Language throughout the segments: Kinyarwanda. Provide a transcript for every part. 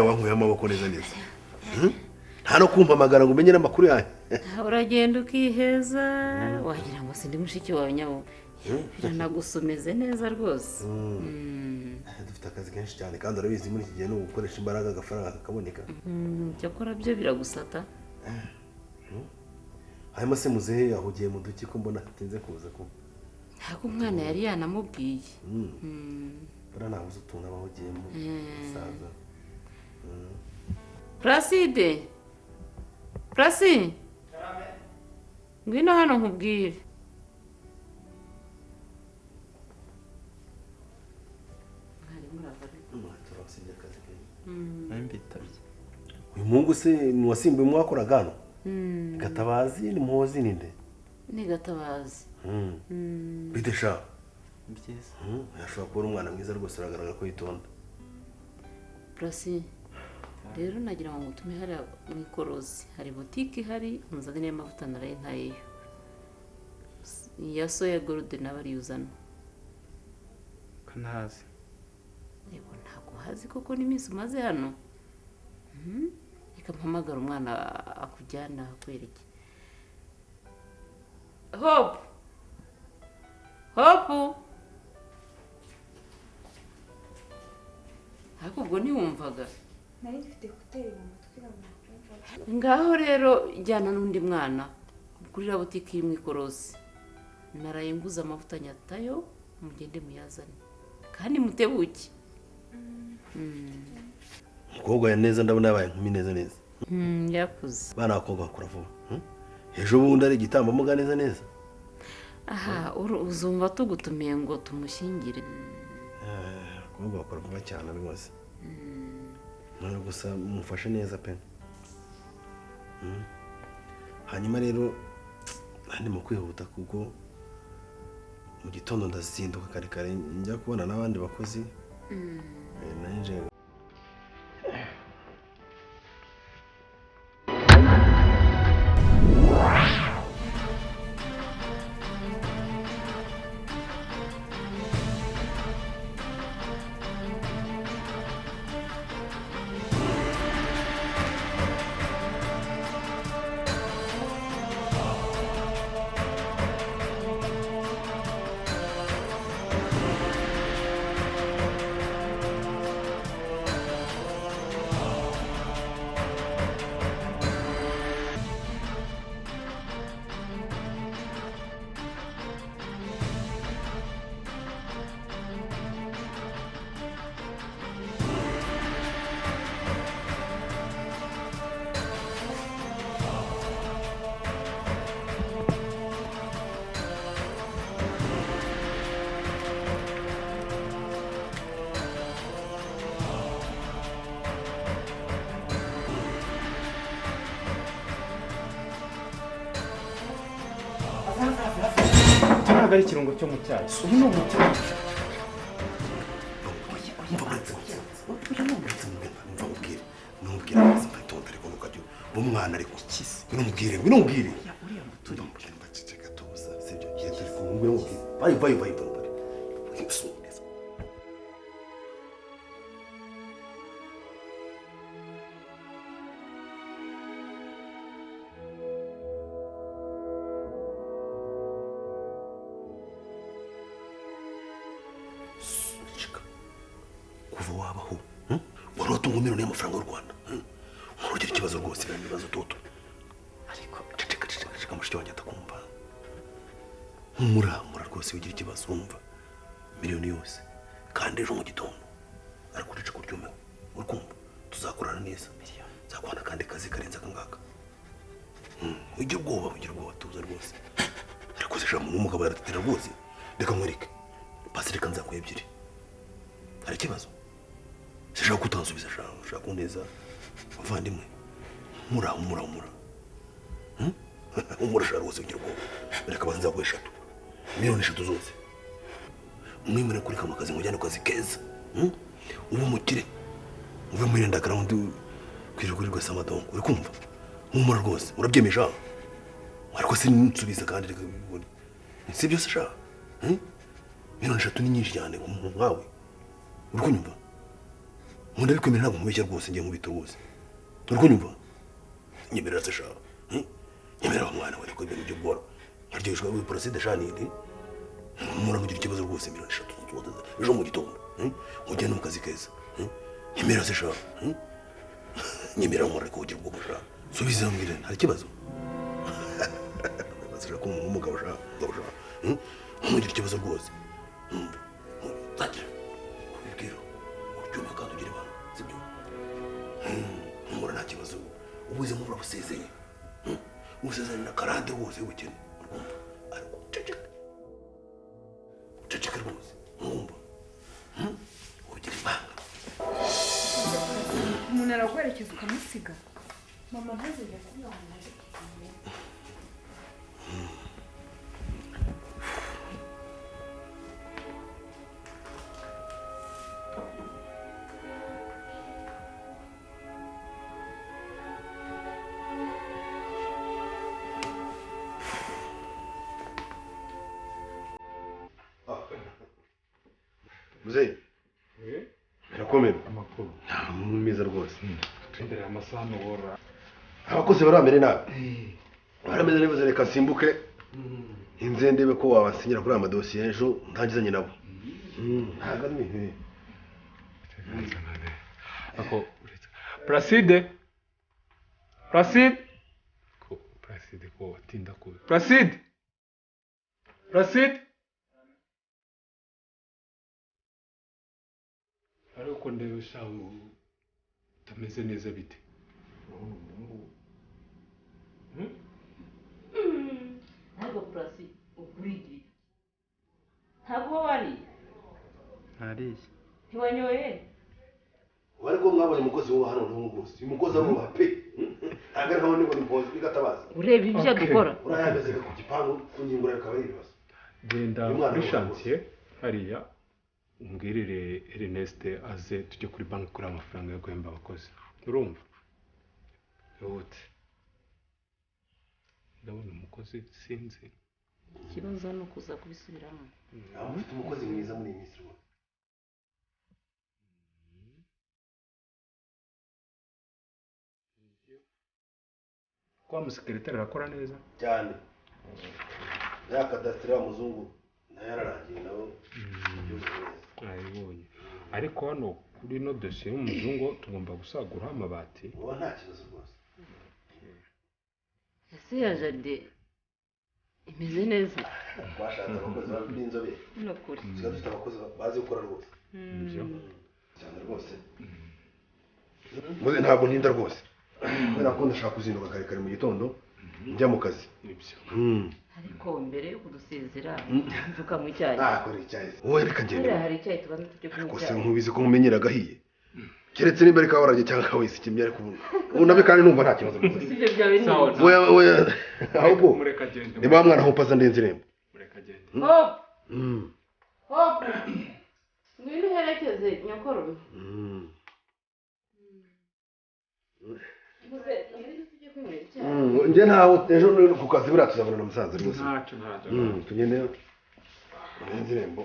wankuye amaboko neza neza. Nta no kumpamagara ngo umenye amakuru yanjye. Uragenda ukiheza wagira ngo sindi mushiki wawe nyabo. Biranagusomeze neza rwose. Dufite akazi kenshi cyane kandi urabizi muri iki gihe no gukoresha imbaraga agafaranga kakaboneka. Cyakora byo biragusata. Hanyuma se muzehe yahugiye mu duki ko mbona atinze kuza ko. Ntabwo umwana yari yanamubwiye. Bara nabuze utuntu abahugiyemo. Saza. Placide. Placide. Ngwino hano nkubwire. Uyu mungu se niwasimbuye mwakoraga hano? Gatabazi ni muhozi ninde? Ni Gatabazi. Bite sha? Byiza. Yashobora kuba umwana mwiza rwose uragaragara ko yitonda. Placide. Rero nagira ngo mutume hari mu ikorosi. Hari boutique hari umuzanire amavuta naraye ntayeyo. Ya soya gold nabari yuzana. Kanazi. Yego ntabwo hazi koko n'iminsi umaze hano. Reka mpamagara umwana akujyana akwereke. Hope. Hope. Ariko ubwo ntiwumvaga. Nari mfite kuteri mu mutwe n'amajwi. Ngaho rero jyana n'undi mwana kuri boutique iri mu ikorosi. Naraye nguza amavuta nyatayo mugende muyazane. Kandi mutebuke. Umukobwa ya neza ndabona yabaye nkumi neza neza. Yakuze. Bana bakobwa bakora vuba. Ejo bundi ari igitamba muga neza neza. Aha, uzumva tugutumiye ngo tumushyingire. Abakobwa bakora vuba cyane rwose. None gusa mufashe neza pe. Hanyuma rero ndi mu kwihuta kuko mu gitondo ndazinduka kare kare njya kubona n'abandi bakozi. Nanje ntabwo ari ikirungo cyo mu cyayi. Ubu ni umuti. Numubwira nzitonda ariko nukajyo umwana ariko ikisi. Numubwire. Tudamubwira mbacece gatoza. Sibyo gihe turi kumubwira ngo bayi. Ngisumbiza. Kuva wabaho wari watunga miliyoni y'amafaranga y'u Rwanda. Urugira ikibazo rwose ibibazo toto. Ariko ceceka mushiki wanjye atakumva. Muramura rwose wigira ikibazo wumva. Miliyoni yose kandi ejo mu gitondo arakureca kuryumeho. Urukumva tuzakorana neza. Zakwana kandi kazi karenza kangaka. Ugira ubwoba tuza rwose. Ariko se jamu umugabo yaratetera rwose. Reka nkwereke. Basi reka nzakuye ebyiri. Hari ikibazo? Sishaka kutansubiza shaka kuneza. Muvandimwe. Mura. Umurashara wose ugira ubwoba. Reka banza ku 3. Miliyoni 3 zose. Umwimere kuri kama kazi ngujyane kazi keza. Ubu mukire. Uve muri underground kwirirwa samadon. Uri kumva? Mumura rwose. Urabyemeje? Ariko sinsubiza kandi reka bibone. Sibyo se sha? Miliyoni 3 ni nyinshi cyane nkawe. Uri kunyumva? ubundi ariko ntabwo nkubeshya rwose ngiye nkubita rwose uri kunyumva nyemerera se shaho nyemerera mwana we ariko ibintu by'ubworo nkaryoshwa kuri poroside shanindi muramugira ikibazo rwose miliyoni 3 ejo mu gitondo mujyane mu kazi keza nyemerera se shaho nyemerera umwana ariko ugira ubwo mushaka subiza mbwira hari ikibazo bazira ko umugabo ushaka mugira ikibazo rwose ati kubibwira uryuma kandi ugira ibanga sibyo umura nta kibazo ubuze mubura busezeye usezeye na karande rwose y'ubukene ariko ceceka rwose mwumva ugira ibanga umuntu araguherekeza ukamusiga mama ntazajya kumwana muzeyi birakomera amakuru mwiza rwose imbere y'amasaha n'ubora abakozi baramere nabi barameze neza reka simbuke inze ndebe ko wabasinyira kuri aya madosiye ejo ntangizanye nabo ntabwo ari ibintu ako Placide ko watinda ku Placide ariko ndebe ushaho utameze neza bite ntabwo purasi ukurigiye ntabwo wariye ntariye ntiwanyoye wari ko mwabonye umukozi wo hano n'ubu rwose uyu mukozi aruba pe ntabwo ari nkaho niba ni mpozi bigatabaza ureba ibyo dukora urayahagaze ku gipangu ku ngingo bikaba ari ibibazo genda kuri shantiye hariya umbwirire Ernest aze tujye kuri banki kuri amafaranga yo guhemba abakozi urumva yihute ndabona umukozi sinzi ikibazo ni ukuza kubisubiramo aho ufite umukozi mwiza muri iyi minsi rwose kwa musekeretari arakora neza cyane ya kadasitiri wa muzungu nayo yararangiye nawe nayibonye ariko hano kuri ino dosiye y'umuzungu tugomba gusaguraho amabati uba nta kibazo rwose ese ya jaride imeze neza twashatse abakozi b'inzobere ni ukuri tuba dufite abakozi bazi gukora rwose nibyo cyane rwose muze ntabwo ntinda rwose kubera ko ndashaka kuzinduka kare kare mu gitondo njya mu kazi nibyo ariko mbere yo kudusezera tukamu icyayi kora icyayi wowe reka ngende hari icyayi tubanza tujye kunywa rwose icyayi nkubizi ko mumenyera agahiye keretse nimba ari kawarabye cyangwa kawisikimye ariko ubu nabyo kandi numva nta kibazo rwose ibyo byawe ni we ahubwo mureka agende niba mwana aho upaza ndenze irembo mureka agende hopu ngwino uherekeze nyakororo njye ntaho ejo ku kazi buriya tuzabona na musaza rwose ntacyo tugende ndenze irembo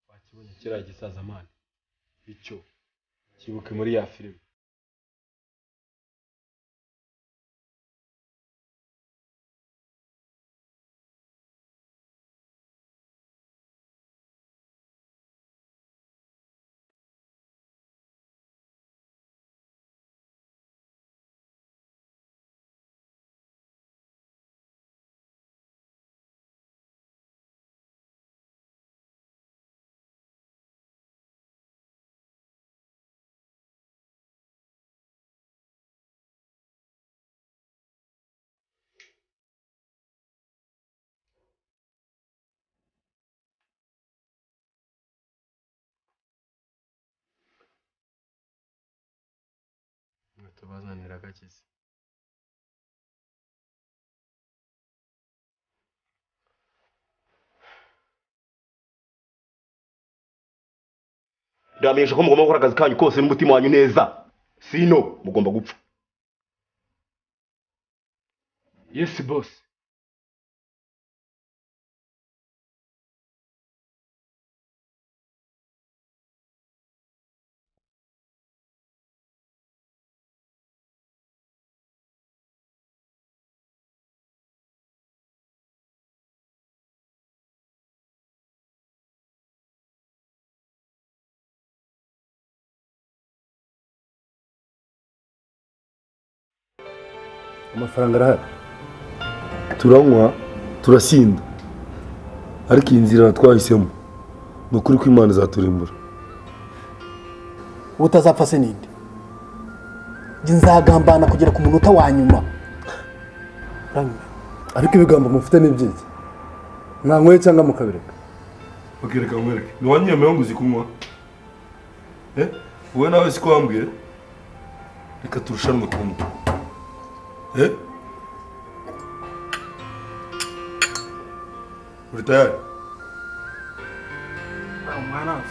wakibonye kiriya gisazamani icyo kibuke muri ya filime tubazanira agakiza ndamenyesha ko mugomba gukora akazi kanyu kose n'umutima wanyu neza sino mugomba gupfa. Yes boss. Amafaranga arahari, turanywa turasinda, ariko iyi nzira twahisemo ni ukuri ko Imana izaturimbura. utazapfa se ninde? Njye nzagambana kugera ku munota wa nyuma. Ariko ibigambo mufite ni byinshi, mwanyweye cyangwa mukabireka. Bakireka mwereke ni wanyemewe ngo uzi kunywa, wowe nawe siko wambwiye, reka turushanwe kunywa. Uri tayari? Mwana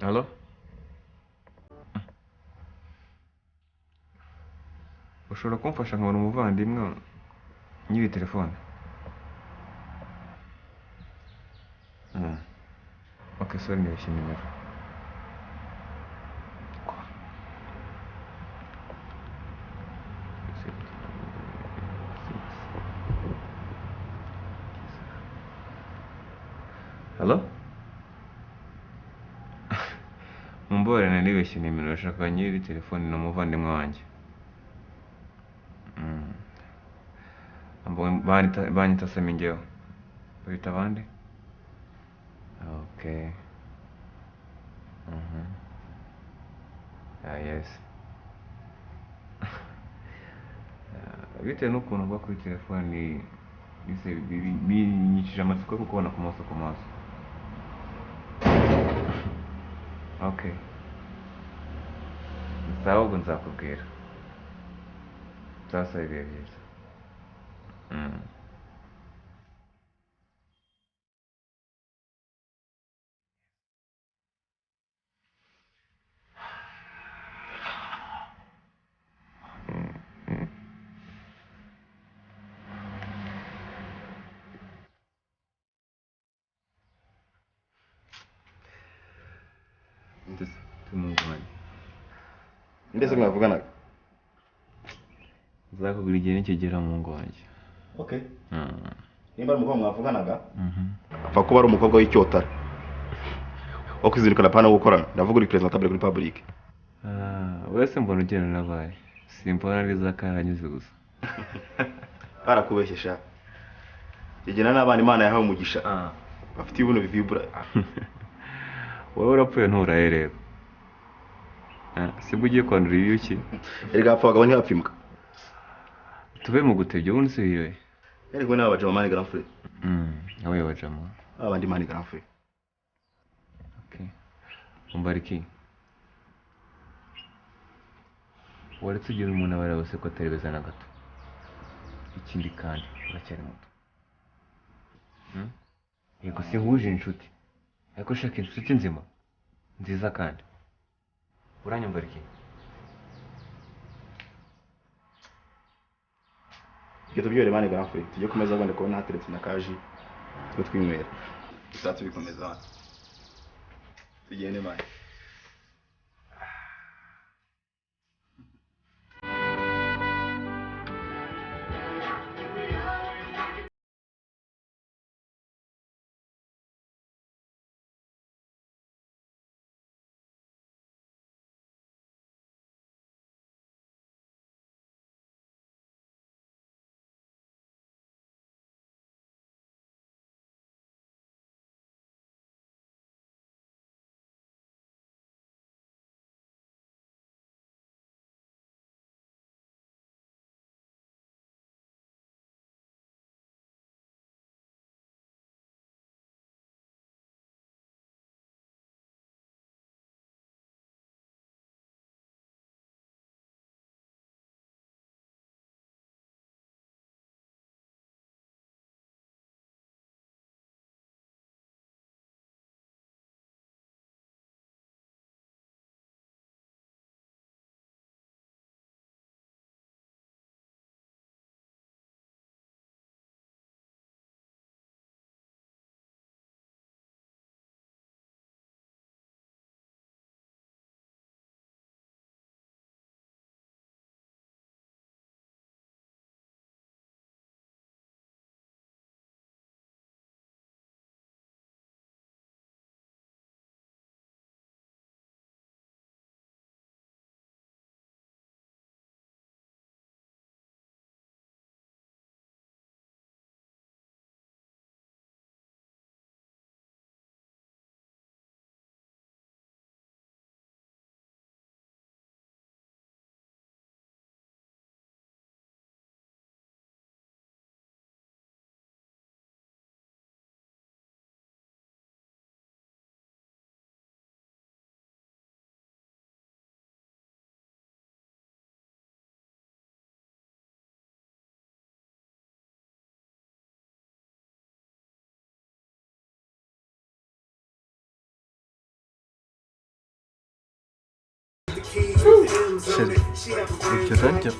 Halo? Ushobora kumfasha nkabona umuvandimwe nyiri telefone? Okay, sorry nibeshye nimero. Halo? Mumbabarire nibeshye nimero, nashaka nyiri telefone n'umuvandimwe wanjye. Banyita Semingeho. Bita bande? Okay. Yes. Bitewe n'ukuntu mba kuri telefone binyicishije amatsiko yo kukubona ku maso ku maso. Okay. Sawa, ubwo nzakubwira. Sasa ibihe byiza. Ndetse mwavuganaga? Nzakubwira igihe nikigera mu ngo wanjye. Okay. Nimba ari umukobwa mwavuganaga? Apfa kuba ari umukobwa w'icyotara. Wo kwizirikana pana gukorana. Ndavuga uri presentable kuri public. Wese mbona ugenda nabaye. Simpona neza karanyuze gusa. Barakubeshyesha. Kigena n'abana Imana yahawe umugisha. Bafite ibintu bivibura. Wowe urapfuye nturaye rero. Sibwo ugiye kwandura ibiki? Erega apfa abagabo ntibapfimwa. Tube mu gutebya ubundi se biriwe. Erega nawe bajama mani grand frère. Awe bajama. Abandi mani grand frère. Okay. Umbariki. Waretse ugira umuntu abara bose ko atari beza na gato. Ikindi kandi uracyari muto. Yego sinhuje inshuti. Ariko shaka inshuti nzima. Nziza kandi. Uranyumva iki? Tubyore mani grand frère. Tujye kumeza gwande ko nateretse na kaji. Twe twinywera. Usatse bikomeza. Tugende mani. Sheri, ibyo urarya?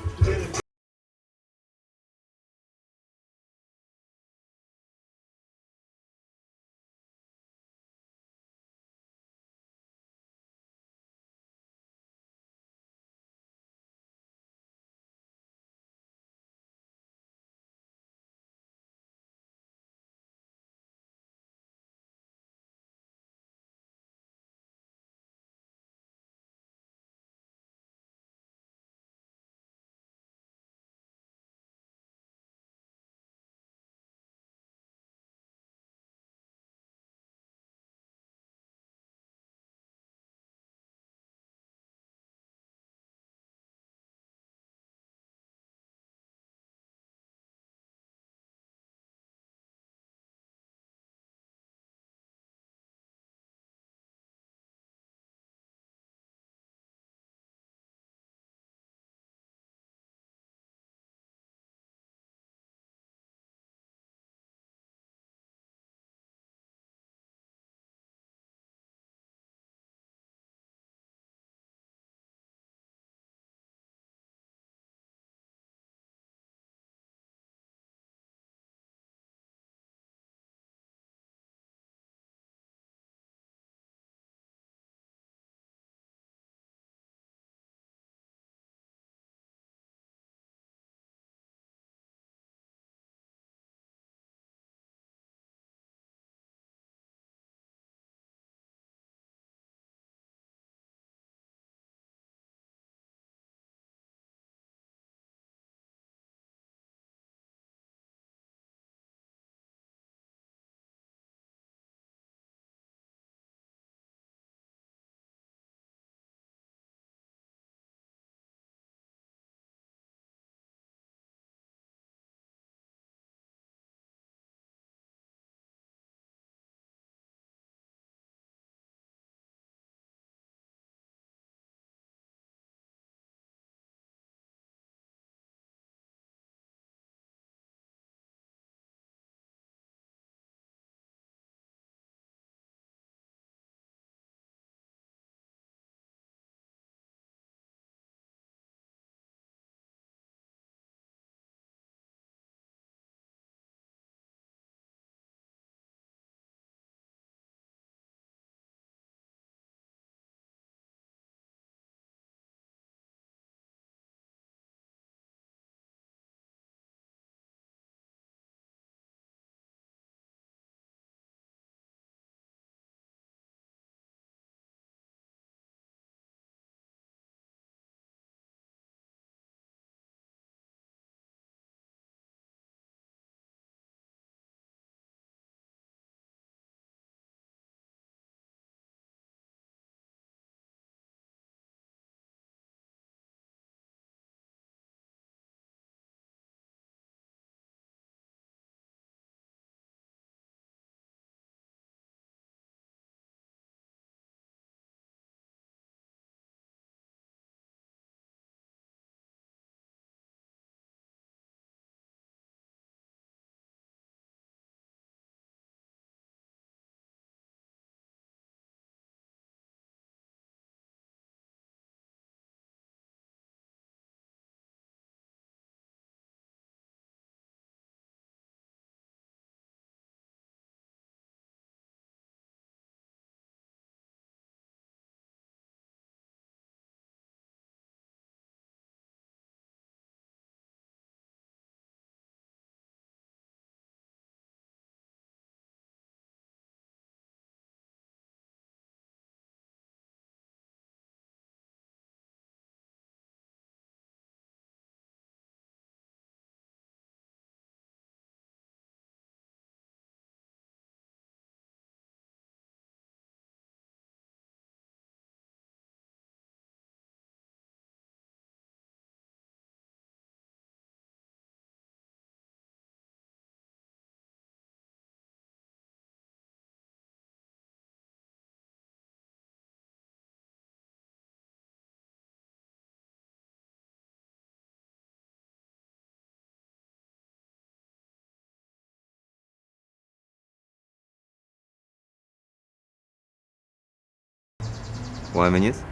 wamenye se?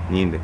ninde